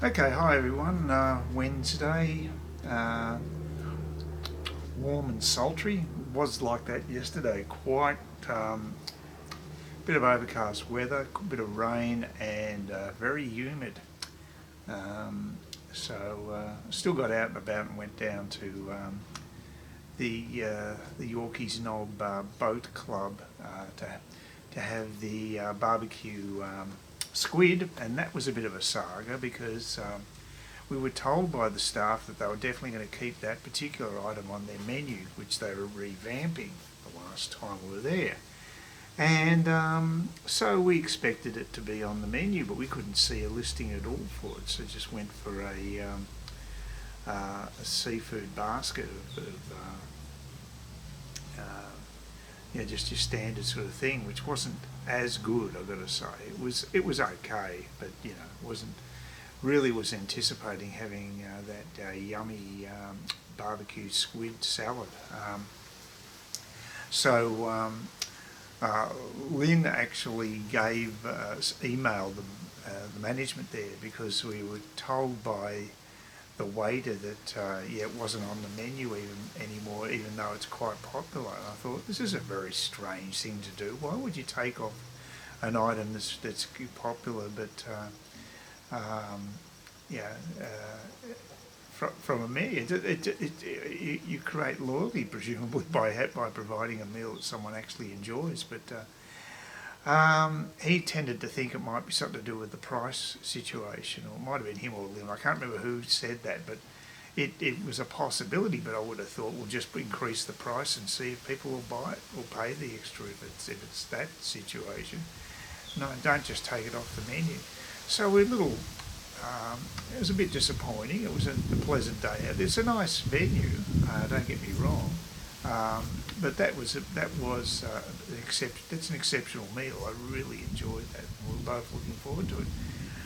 Okay, hi everyone. Wednesday, uh, warm and sultry. It was like that yesterday. Quite bit of overcast weather, a bit of rain, and very humid. Um, Still got out and about and went down to the Yorkeys Knob Boat Club to have the barbecue squid, and that was a bit of a saga because we were told by the staff that they were definitely going to keep that particular item on their menu, which they were revamping the last time we were there. And so we expected it to be on the menu, but we couldn't see a listing at all for it. So just went for a seafood basket just your standard sort of thing, which wasn't as good. I've got to say, it was okay, but was anticipating having that yummy barbecue squid salad. So Lynn actually emailed the management there because we were told by the waiter that it wasn't on the menu anymore, even though it's quite popular. And I thought, this is a very strange thing to do. Why would you take off an item that's popular, but yeah, from a menu, you create loyalty presumably by providing a meal that someone actually enjoys. But he tended to think it might be something to do with the price situation, or it might have been him or Lynn. I can't remember who said that, but it was a possibility. But I would have thought we'll just increase the price and see if people will buy it or pay the extra if it's that situation. No, don't just take it off the menu. So we're a little. It was a bit disappointing. It was a pleasant day out. It's a nice venue. Don't get me wrong. But that's an exceptional meal. I really enjoyed that. We were both looking forward to it.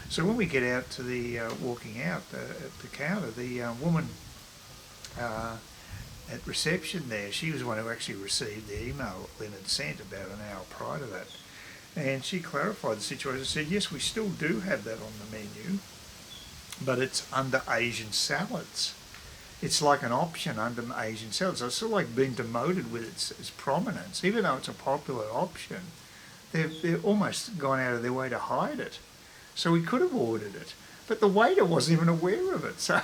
So when we get out to the walking out at the counter, the woman at reception there, she was the one who actually received the email that Lynn had sent about an hour prior to that. And she clarified the situation and said, yes, we still do have that on the menu, but it's under Asian salads. It's like an option under Asian salads. So it's sort of like being demoted with its prominence. Even though it's a popular option, they've almost gone out of their way to hide it. So we could have ordered it, but the waiter wasn't even aware of it. So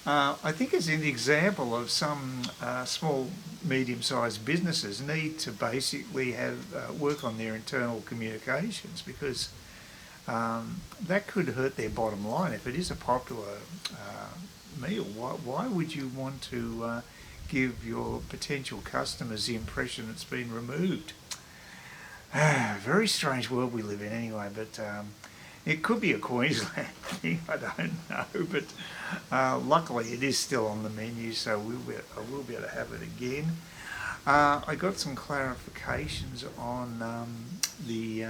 I think it's an example of some small, medium-sized businesses need to basically have work on their internal communications, because that could hurt their bottom line. If it is a popular meal, why would you want to give your potential customers the impression it's been removed? Very strange world we live in anyway, but it could be a Queensland thing, I don't know, but luckily it is still on the menu, so I will be able to have it again. I got some clarifications on the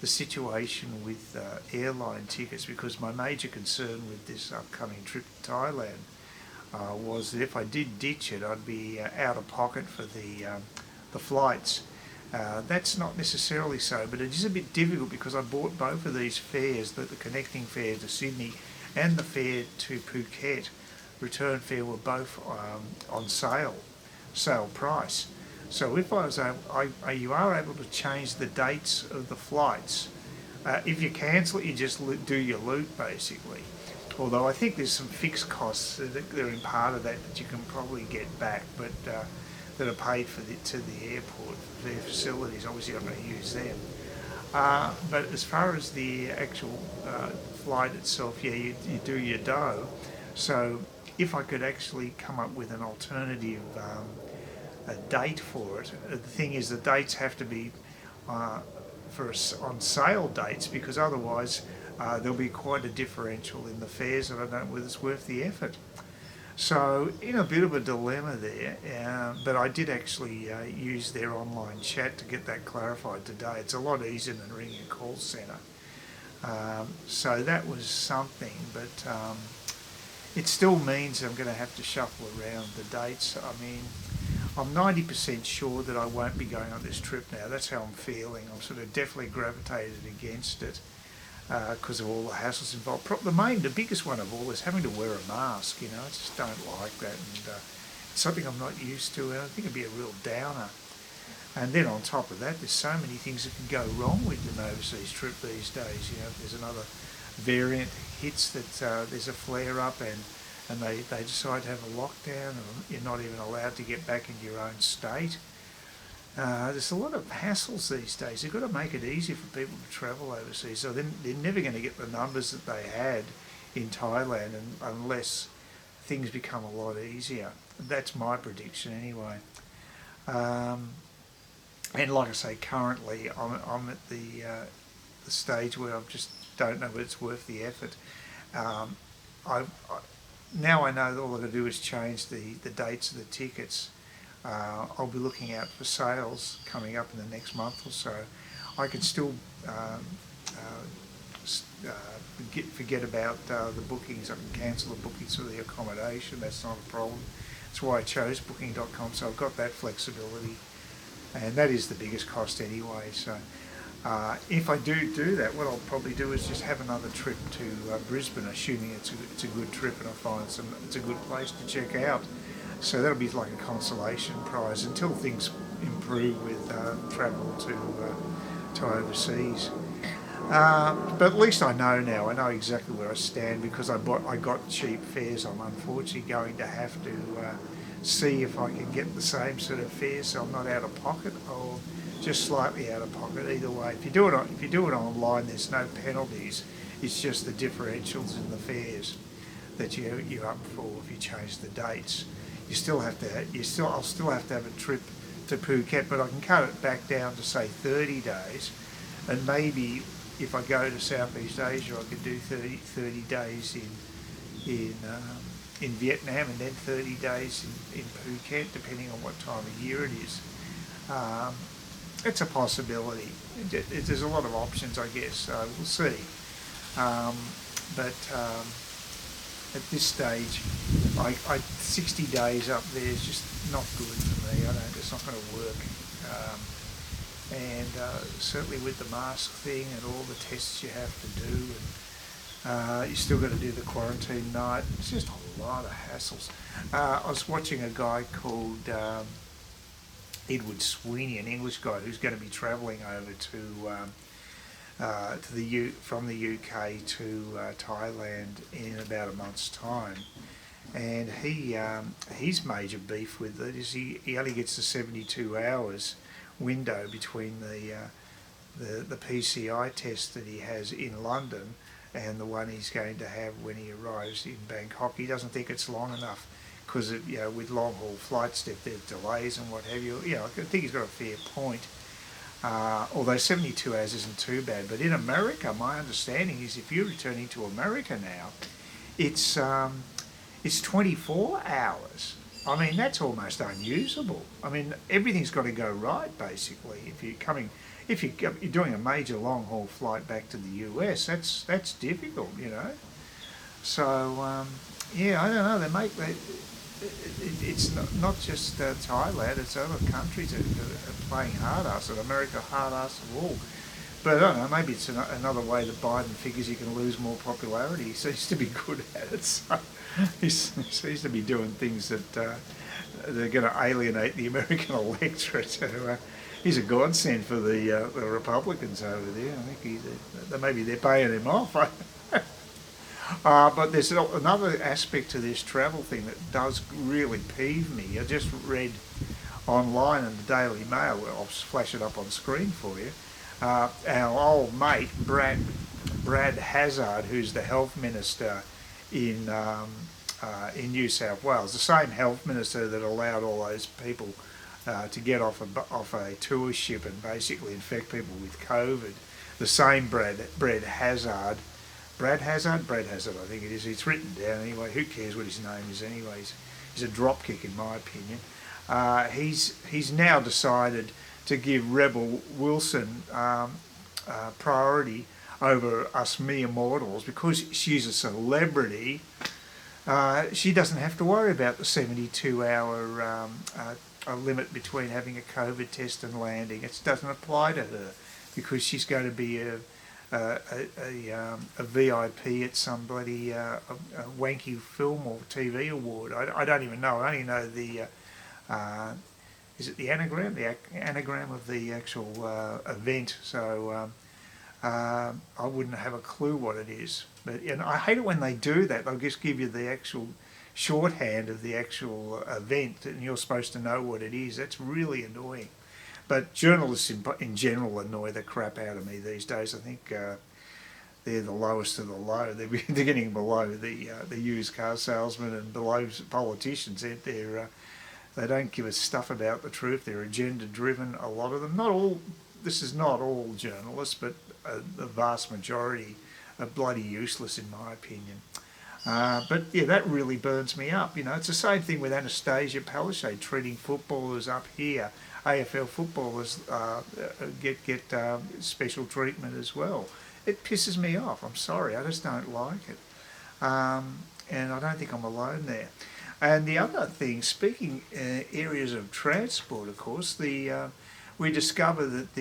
situation with airline tickets, because my major concern with this upcoming trip to Thailand was that if I did ditch it, I'd be out of pocket for the flights. That's not necessarily so, but it is a bit difficult because I bought both of these fares, the connecting fare to Sydney and the fare to Phuket. Return fare were both on sale price. So if you are able to change the dates of the flights. If you cancel it, you just do your loop basically. Although I think there's some fixed costs that are in part of that you can probably get back, but that are paid to the airport, their facilities. Obviously, I'm going to use them. But as far as the actual flight itself, you do your dough. So if I could actually come up with an alternative a date for it, the thing is the dates have to be on sale dates, because otherwise there'll be quite a differential in the fares, and I don't know whether it's worth the effort. So in a bit of a dilemma there, but I did actually use their online chat to get that clarified today. It's a lot easier than ringing a call centre. So that was something, but it still means I'm going to have to shuffle around the dates. I mean, I'm 90% sure that I won't be going on this trip now. That's how I'm feeling. I'm sort of definitely gravitated against it. because of all the hassles involved. The biggest one of all is having to wear a mask. You know, I just don't like that, and it's something I'm not used to, and I think it'd be a real downer. And then on top of that, there's so many things that can go wrong with an overseas trip these days. You know, if there's another variant hits that there's a flare-up and they decide to have a lockdown, or you're not even allowed to get back into your own state. There's a lot of hassles these days. They've got to make it easier for people to travel overseas. So they're never going to get the numbers that they had in Thailand unless things become a lot easier. That's my prediction anyway. And like I say, currently I'm at the stage where I just don't know if it's worth the effort. Now I know that all I've got to do is change the dates of the tickets. I'll be looking out for sales coming up in the next month or so. I can still forget about the bookings. I can cancel the bookings for the accommodation. That's not a problem. That's why I chose booking.com, so I've got that flexibility. And that is the biggest cost anyway. So if I do that, what I'll probably do is just have another trip to Brisbane, assuming it's a good trip and I find it's a good place to check out. So that'll be like a consolation prize until things improve with travel to overseas. But at least I know now. I know exactly where I stand because I got cheap fares. I'm unfortunately going to have to see if I can get the same sort of fares, so I'm not out of pocket or just slightly out of pocket. Either way, if you do it online, there's no penalties. It's just the differentials in the fares that you're up for if you change the dates. I'll still have to have a trip to Phuket, but I can cut it back down to say 30 days, and maybe if I go to Southeast Asia, I could do 30 days in Vietnam and then 30 days in Phuket, depending on what time of year it is. It's a possibility. There's a lot of options, I guess, so we'll see. But at this stage, 60 days up there is just not good for me. It's not going to work. And certainly with the mask thing and all the tests you have to do, and you still got to do the quarantine night. It's just a lot of hassles. I was watching a guy called Edward Sweeney, an English guy who's going to be travelling over from the UK to Thailand in about a month's time, and his major beef with it is he only gets the 72 hours window between the PCI test that he has in London and the one he's going to have when he arrives in Bangkok. He doesn't think it's long enough because with long haul flights there's delays and what have you. I think he's got a fair point. Although 72 hours isn't too bad, but in America, my understanding is if you're returning to America now, it's 24 hours. I mean, that's almost unusable. I mean, everything's got to go right basically. If you're doing a major long haul flight back to the US, that's difficult, So I don't know. It's not just Thailand, it's other countries that are playing hard ass, and America hard ass of all. But I don't know, maybe it's another way that Biden figures he can lose more popularity. He seems to be good at it, so he seems to be doing things that they're going to alienate the American electorate. He's a godsend for the Republicans over there. I think maybe they're paying him off. But there's another aspect to this travel thing that does really peeve me. I just read online in the Daily Mail, I'll flash it up on screen for you, our old mate Brad Hazzard, who's the health minister in New South Wales, the same health minister that allowed all those people to get off a tour ship and basically infect people with COVID. The same Brad Hazzard, I think it is. It's written down anyway. Who cares what his name is anyway? He's a dropkick in my opinion. He's now decided to give Rebel Wilson priority over us mere mortals because she's a celebrity. She doesn't have to worry about the 72-hour limit between having a COVID test and landing. It doesn't apply to her because she's going to be a VIP at some bloody a wanky film or TV award. I don't even know. I only know the is it the anagram? The anagram of the actual event. So I wouldn't have a clue what it is. But I hate it when they do that. They'll just give you the actual shorthand of the actual event, and you're supposed to know what it is. That's really annoying. But journalists in general annoy the crap out of me these days. I think they're the lowest of the low. They're getting below the used car salesmen and below politicians. They don't give us stuff about the truth. They're agenda driven. A lot of them, not all. This is not all journalists, but the vast majority are bloody useless in my opinion. But yeah, that really burns me up. It's the same thing with Anastasia Palaszczuk treating footballers up here. AFL footballers get special treatment as well. It pisses me off. I'm sorry, I just don't like it, and I don't think I'm alone there. And the other thing, speaking areas of transport, of course, we discover that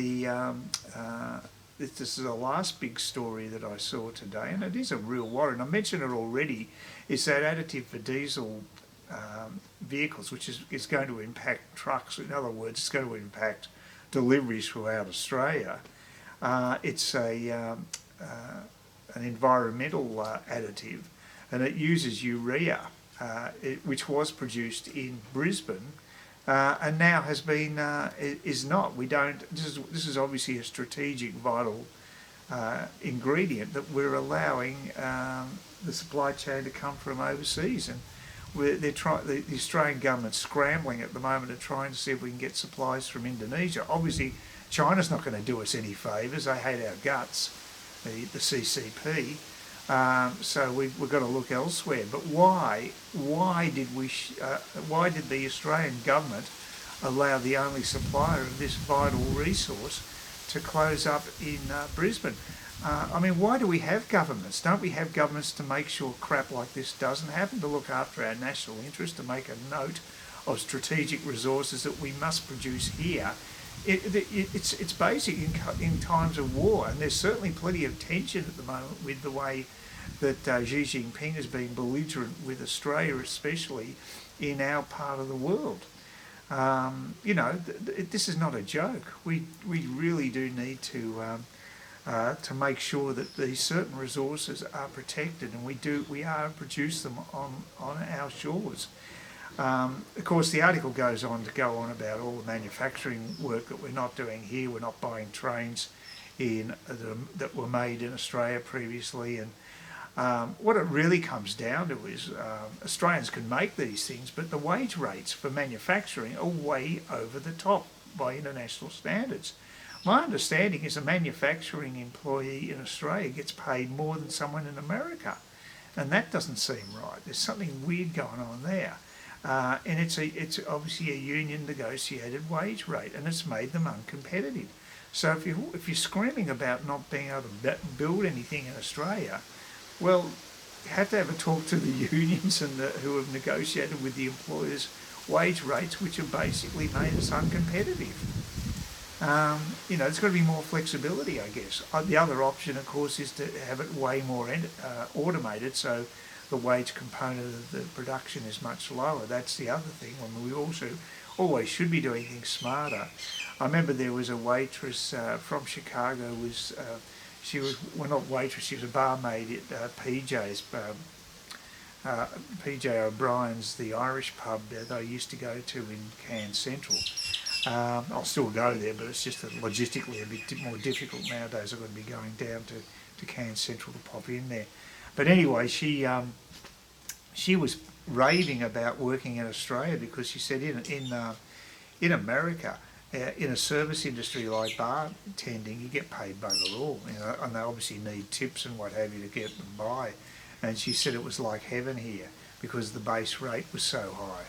this is the last big story that I saw today, and it is a real worry, and I mentioned it already, is that additive for diesel vehicles, which is going to impact trucks. In other words, it's going to impact deliveries throughout Australia. It's an environmental additive, and it uses urea, which was produced in Brisbane, and now has been is not. We don't. This is obviously a strategic, vital ingredient that we're allowing the supply chain to come from overseas, and the Australian government's scrambling at the moment to try and see if we can get supplies from Indonesia. Obviously, China's not going to do us any favours. They hate our guts, the CCP. So we've got to look elsewhere. But why did the Australian government allow the only supplier of this vital resource to close up in Brisbane? Why do we have governments? Don't we have governments to make sure crap like this doesn't happen, to look after our national interest, to make a note of strategic resources that we must produce here? It's basic in times of war, and there's certainly plenty of tension at the moment with the way that Xi Jinping has been belligerent with Australia, especially in our part of the world. This is not a joke. We really do need to make sure that these certain resources are protected, and we are produce them on our shores. Of course, the article goes on about all the manufacturing work that we're not doing here. We're not buying trains that were made in Australia previously, and what it really comes down to is Australians can make these things, but the wage rates for manufacturing are way over the top by international standards. My understanding is a manufacturing employee in Australia gets paid more than someone in America, and that doesn't seem right. There's something weird going on there. And it's obviously a union negotiated wage rate, and it's made them uncompetitive. So if you're screaming about not being able to build anything in Australia, well, you have to have a talk to the unions and who have negotiated with the employers' wage rates, which have basically made us uncompetitive. There's got to be more flexibility, I guess. The other option, of course, is to have it way more automated, so the wage component of the production is much lower. That's the other thing. We also always should be doing things smarter. I remember there was a waitress from Chicago. She was a barmaid at PJ's, PJ O'Brien's, the Irish pub that I used to go to in Cairns Central. I'll still go there, but it's just logistically a bit more difficult nowadays. I've got to be going down to Cairns Central to pop in there. But anyway, she was raving about working in Australia because she said in America, in a service industry like bartending, you get paid bugger all, and they obviously need tips and what have you to get them by. And she said it was like heaven here because the base rate was so high.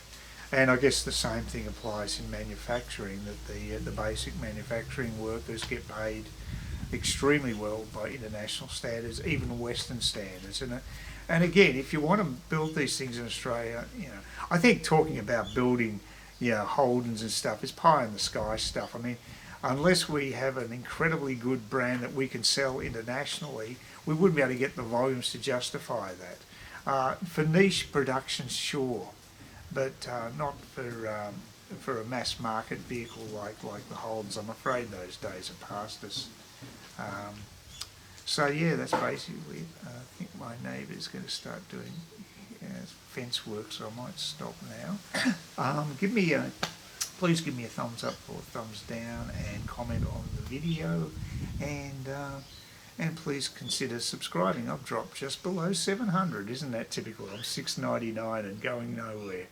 And I guess the same thing applies in manufacturing, that the basic manufacturing workers get paid extremely well by international standards, even Western standards. And again, if you want to build these things in Australia, I think talking about building, Holdens and stuff is pie in the sky stuff. unless we have an incredibly good brand that we can sell internationally, we wouldn't be able to get the volumes to justify that. For niche productions, sure, but not for a mass market vehicle like the Holds. I'm afraid those days are past us. So yeah, that's basically it. I think my neighbour's going to start doing fence work, so I might stop now. Please give me a thumbs up or thumbs down and comment on the video, and please consider subscribing. I've dropped just below 700. Isn't that typical? I'm 699 and going nowhere.